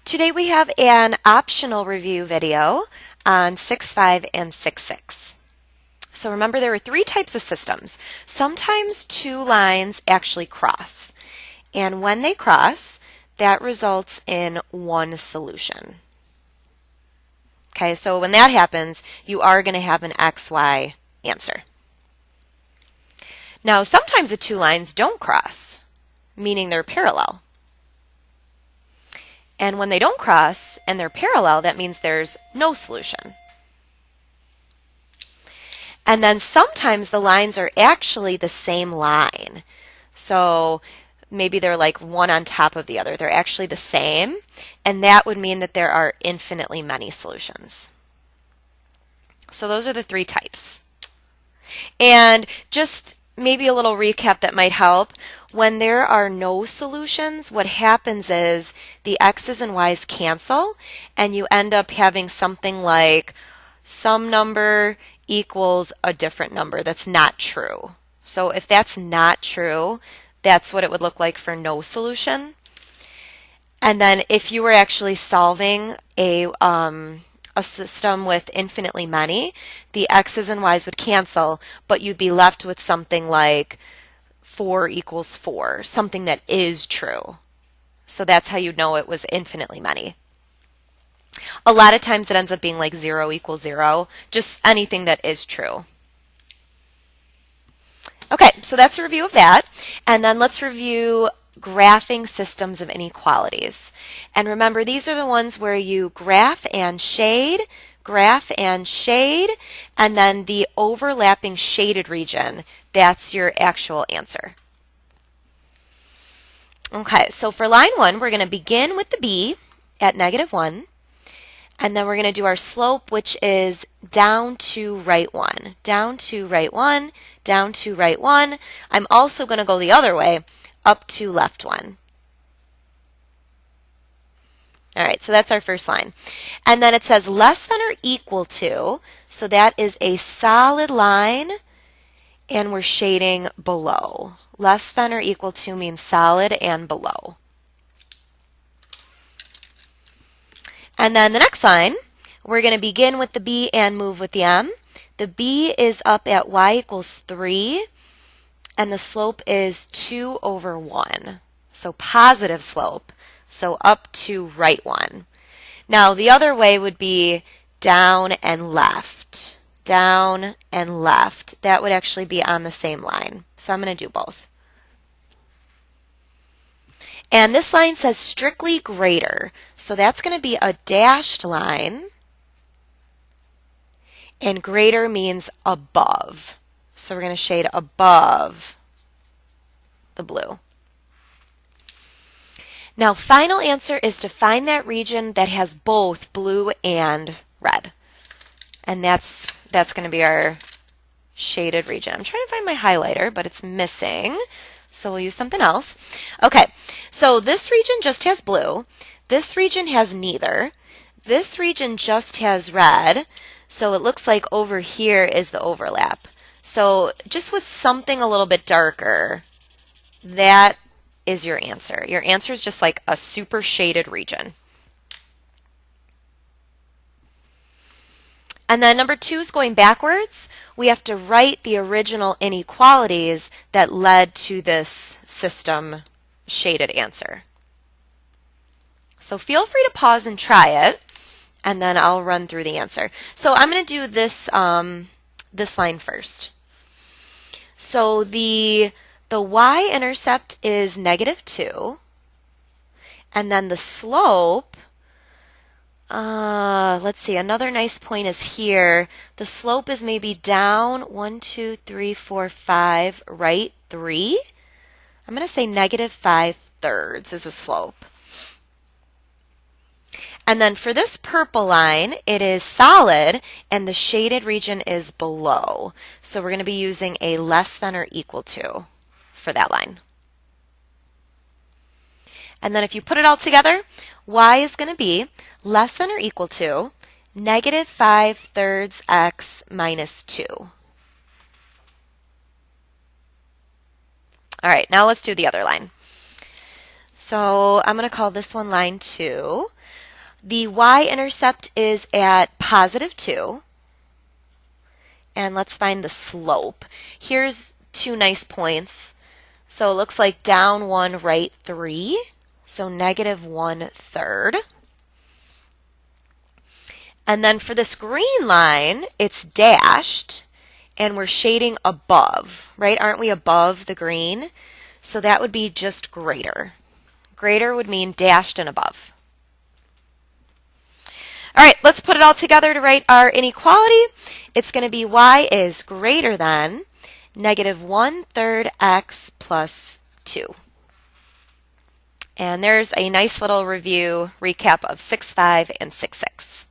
Today we have an optional review video on 6.5 and 6.6. So remember, there are three types of systems. Sometimes two lines actually cross, and when they cross, that results in one solution. Okay, so when that happens, you are going to have an XY answer. Now, sometimes the two lines don't cross, meaning they're parallel. And when they don't cross and they're parallel, that means there's no solution. And then sometimes the lines are actually the same line. So maybe they're like one on top of the other. They're actually the same, and that would mean that there are infinitely many solutions. So those are the three types. And just maybe a little recap that might help. When there are no solutions, what happens is the x's and y's cancel, and you end up having something like some number equals a different number. That's not true. So if that's not true, that's what it would look like for no solution. And then if you were actually solving a system with infinitely many, the x's and y's would cancel, but you'd be left with something like 4 equals 4, something that is true. So that's how you'd know it was infinitely many. A lot of times it ends up being like 0 equals 0, just anything that is true. Okay, so that's a review of that. And then let's review graphing systems of inequalities. And remember, these are the ones where you graph and shade, and then the overlapping shaded region, that's your actual answer. Okay, so for line 1, we're going to begin with the b at -1, and then we're going to do our slope, which is down to right 1, down to right 1, down to right 1. I'm also going to go the other way, up to left 1. All right, so that's our first line. And then it says less than or equal to, so that is a solid line, and we're shading below. Less than or equal to means solid and below. And then the next line, we're going to begin with the b and move with the m. The b is up at y equals 3, and the slope is 2 over 1. So positive slope, so up to right 1. Now the other way would be down and left. Down and left. That would actually be on the same line. So I'm going to do both. And this line says strictly greater. So that's going to be a dashed line. And greater means above. So we're going to shade above the blue. Now, final answer is to find that region that has both blue and red. And that's going to be our shaded region. I'm trying to find my highlighter, but it's missing. So we'll use something else. Okay, so this region just has blue. This region has neither. This region just has red. So it looks like over here is the overlap. So just with something a little bit darker, that is your answer. Your answer is just like a super shaded region. And then number 2 is going backwards. We have to write the original inequalities that led to this system shaded answer. So feel free to pause and try it, and then I'll run through the answer. So I'm going to do this, this line first. So the y-intercept is -2, and then the slope, let's see, another nice point is here. The slope is maybe down 1, 2, 3, 4, 5, right 3. I'm going to say -5/3 is the slope. And then for this purple line, it is solid, and the shaded region is below. So we're going to be using a less than or equal to for that line. And then if you put it all together, y is going to be less than or equal to -5/3 x minus 2. All right, now let's do the other line. So I'm going to call this one line 2. The y-intercept is at positive 2. And let's find the slope. Here's 2 nice points. So it looks like down 1, right 3. So negative 1/3. And then for this green line, it's dashed, and we're shading above, right? Aren't we above the green? So that would be just greater. Greater would mean dashed and above. All right, let's put it all together to write our inequality. It's going to be y is greater than negative 1/3 x plus 2. And there's a nice little review recap of 6.5 and 6.6.